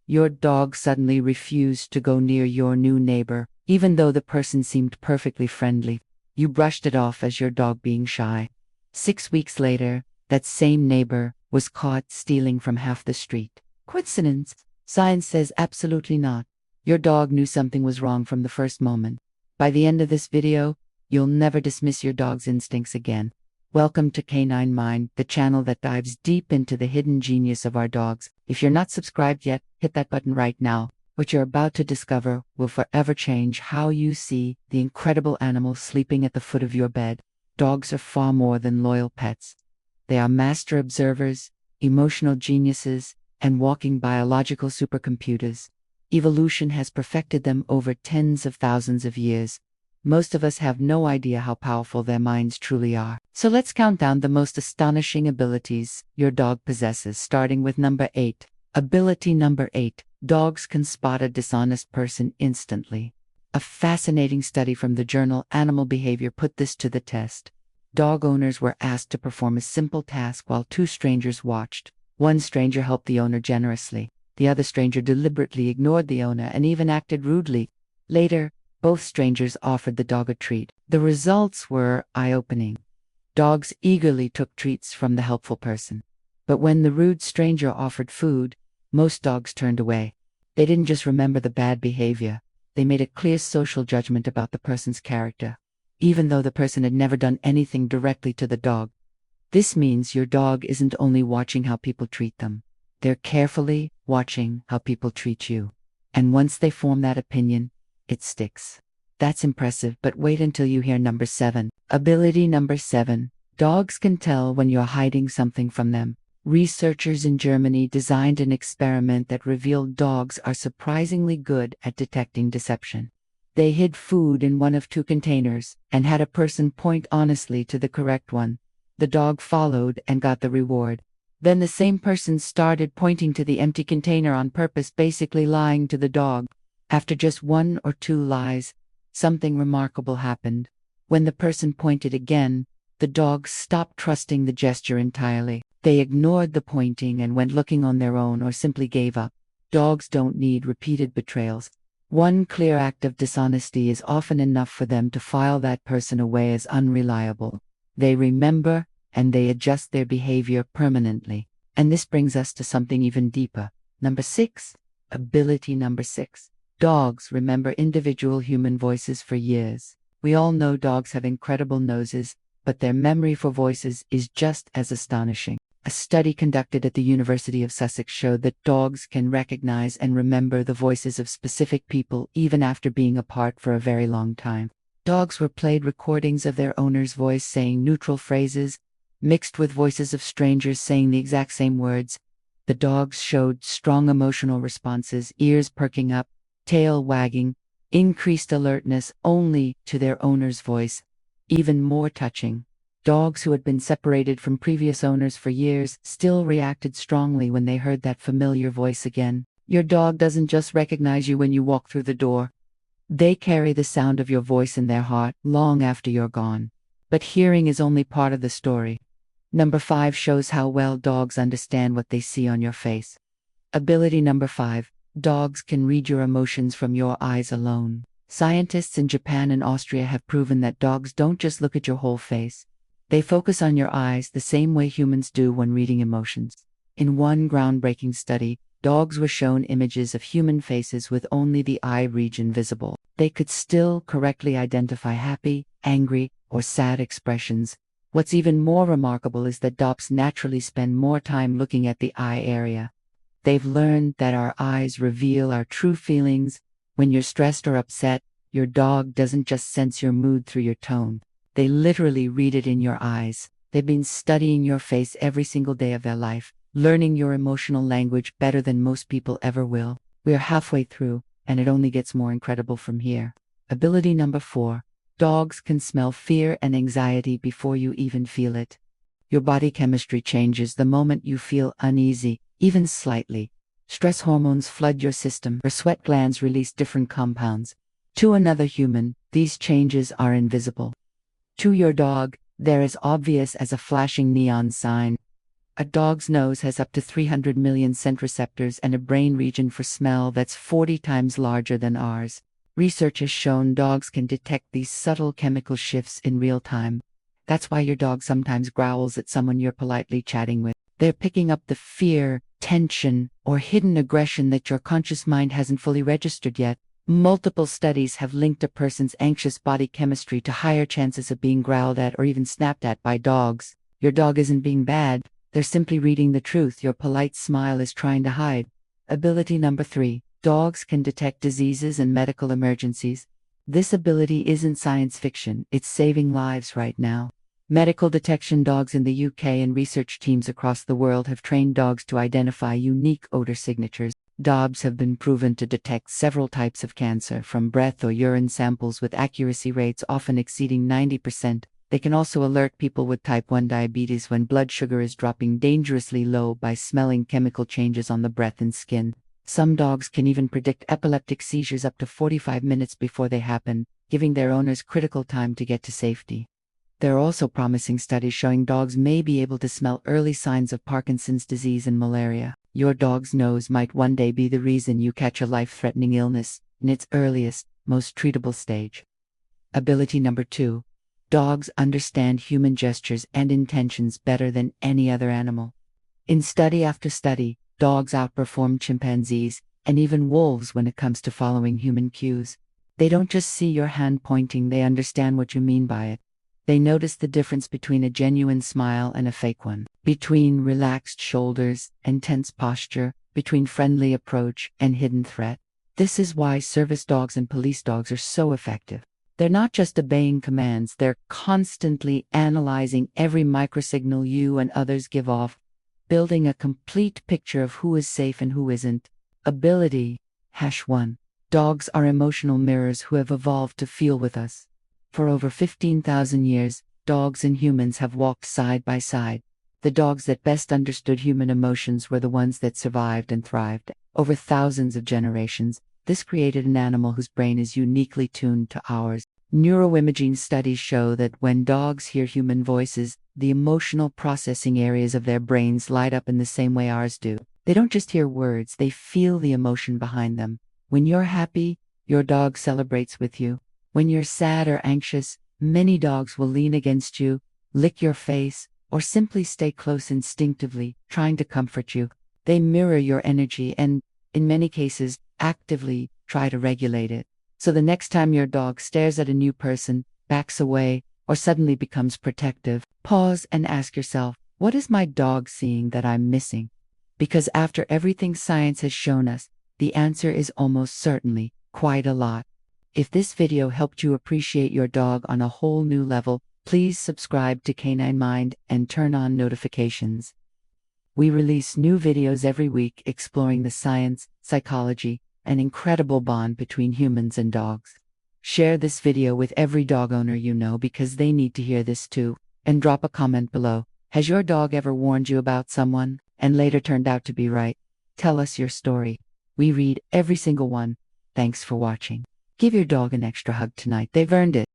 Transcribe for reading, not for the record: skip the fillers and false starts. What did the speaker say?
Your dog suddenly refused to go near your new neighbor, even though the person seemed perfectly friendly. You brushed it off as your dog being shy. 6 weeks later, that same neighbor was caught stealing from half the street. Coincidence? Science says absolutely not. Your dog knew something was wrong from the first moment. By the end of this video, you'll never dismiss your dog's instincts again. Welcome to Canine Mind, the channel that dives deep into the hidden genius of our dogs. If you're not subscribed yet, hit that button right now. What you're about to discover will forever change how you see the incredible animal sleeping at the foot of your bed. Dogs are far more than loyal pets. They are master observers, emotional geniuses, and walking biological supercomputers. Evolution has perfected them over tens of thousands of years. Most of us have no idea how powerful their minds truly are. So let's count down the most astonishing abilities your dog possesses, starting with number 8. Ability number 8. Dogs can spot a dishonest person instantly. A fascinating study from the journal Animal Behavior put this to the test. Dog owners were asked to perform a simple task while two strangers watched. One stranger helped the owner generously. The other stranger deliberately ignored the owner and even acted rudely. Later, both strangers offered the dog a treat. The results were eye-opening. Dogs eagerly took treats from the helpful person. But when the rude stranger offered food, most dogs turned away. They didn't just remember the bad behavior. They made a clear social judgment about the person's character, even though the person had never done anything directly to the dog. This means your dog isn't only watching how people treat them. They're carefully watching how people treat you. And once they form that opinion, it sticks. That's impressive, but wait until you hear number 7. Ability number 7. Dogs can tell when you're hiding something from them. Researchers in Germany designed an experiment that revealed dogs are surprisingly good at detecting deception. They hid food in one of 2 containers and had a person point honestly to the correct one. The dog followed and got the reward. Then the same person started pointing to the empty container on purpose, basically lying to the dog. After just 1 or 2 lies, something remarkable happened. When the person pointed again, the dogs stopped trusting the gesture entirely. They ignored the pointing and went looking on their own or simply gave up. Dogs don't need repeated betrayals. One clear act of dishonesty is often enough for them to file that person away as unreliable. They remember and they adjust their behavior permanently. And this brings us to something even deeper. Number 6. Ability number 6. Dogs remember individual human voices for years. We all know dogs have incredible noses, but their memory for voices is just as astonishing. A study conducted at the University of Sussex showed that dogs can recognize and remember the voices of specific people even after being apart for a very long time. Dogs were played recordings of their owner's voice saying neutral phrases, mixed with voices of strangers saying the exact same words. The dogs showed strong emotional responses, ears perking up, tail wagging, increased alertness only to their owner's voice. Even more touching, dogs who had been separated from previous owners for years still reacted strongly when they heard that familiar voice again. Your dog doesn't just recognize you when you walk through the door. They carry the sound of your voice in their heart long after you're gone. But hearing is only part of the story. Number 5 shows how well dogs understand what they see on your face. Ability number 5. Dogs can read your emotions from your eyes alone. Scientists in Japan and Austria have proven that dogs don't just look at your whole face. They focus on your eyes the same way humans do when reading emotions. In one groundbreaking study, dogs were shown images of human faces with only the eye region visible. They could still correctly identify happy, angry, or sad expressions. What's even more remarkable is that dogs naturally spend more time looking at the eye area. They've learned that our eyes reveal our true feelings. When you're stressed or upset, your dog doesn't just sense your mood through your tone. They literally read it in your eyes. They've been studying your face every single day of their life, learning your emotional language better than most people ever will. We're halfway through, and it only gets more incredible from here. Ability number 4. Dogs can smell fear and anxiety before you even feel it. Your body chemistry changes the moment you feel uneasy, even slightly. Stress hormones flood your system. Your sweat glands release different compounds. To another human, these changes are invisible. To your dog, they're as obvious as a flashing neon sign. A dog's nose has up to 300 million scent receptors and a brain region for smell that's 40 times larger than ours. Research has shown dogs can detect these subtle chemical shifts in real time. That's why your dog sometimes growls at someone you're politely chatting with. They're picking up the fear, tension, or hidden aggression that your conscious mind hasn't fully registered yet. Multiple studies have linked a person's anxious body chemistry to higher chances of being growled at or even snapped at by dogs. Your dog isn't being bad. They're simply reading the truth your polite smile is trying to hide. Ability number 3. Dogs can detect diseases and medical emergencies. This ability isn't science fiction, it's saving lives right now. Medical detection dogs in the UK and research teams across the world have trained dogs to identify unique odor signatures. Dogs have been proven to detect several types of cancer from breath or urine samples with accuracy rates often exceeding 90%. They can also alert people with type 1 diabetes when blood sugar is dropping dangerously low by smelling chemical changes on the breath and skin. Some dogs can even predict epileptic seizures up to 45 minutes before they happen, giving their owners critical time to get to safety. There are also promising studies showing dogs may be able to smell early signs of Parkinson's disease and malaria. Your dog's nose might one day be the reason you catch a life-threatening illness in its earliest, most treatable stage. Ability number 2. Dogs understand human gestures and intentions better than any other animal. In study after study, dogs outperform chimpanzees and even wolves when it comes to following human cues. They don't just see your hand pointing, they understand what you mean by it. They notice the difference between a genuine smile and a fake one, between relaxed shoulders and tense posture, between friendly approach and hidden threat. This is why service dogs and police dogs are so effective. They're not just obeying commands, they're constantly analyzing every microsignal you and others give off, building a complete picture of who is safe and who isn't. Ability #1. Dogs are emotional mirrors who have evolved to feel with us. For over 15,000 years, dogs and humans have walked side by side. The dogs that best understood human emotions were the ones that survived and thrived. Over thousands of generations, this created an animal whose brain is uniquely tuned to ours. Neuroimaging studies show that when dogs hear human voices, the emotional processing areas of their brains light up in the same way ours do. They don't just hear words, they feel the emotion behind them. When you're happy, your dog celebrates with you. When you're sad or anxious, many dogs will lean against you, lick your face, or simply stay close instinctively, trying to comfort you. They mirror your energy and, in many cases, actively try to regulate it. So the next time your dog stares at a new person, backs away, or suddenly becomes protective, pause and ask yourself, what is my dog seeing that I'm missing? Because after everything science has shown us, the answer is almost certainly quite a lot. If this video helped you appreciate your dog on a whole new level, please subscribe to Canine Mind and turn on notifications. We release new videos every week exploring the science, psychology, and incredible bond between humans and dogs. Share this video with every dog owner you know because they need to hear this too. And drop a comment below. Has your dog ever warned you about someone and later turned out to be right? Tell us your story. We read every single one. Thanks for watching. Give your dog an extra hug tonight. They've earned it.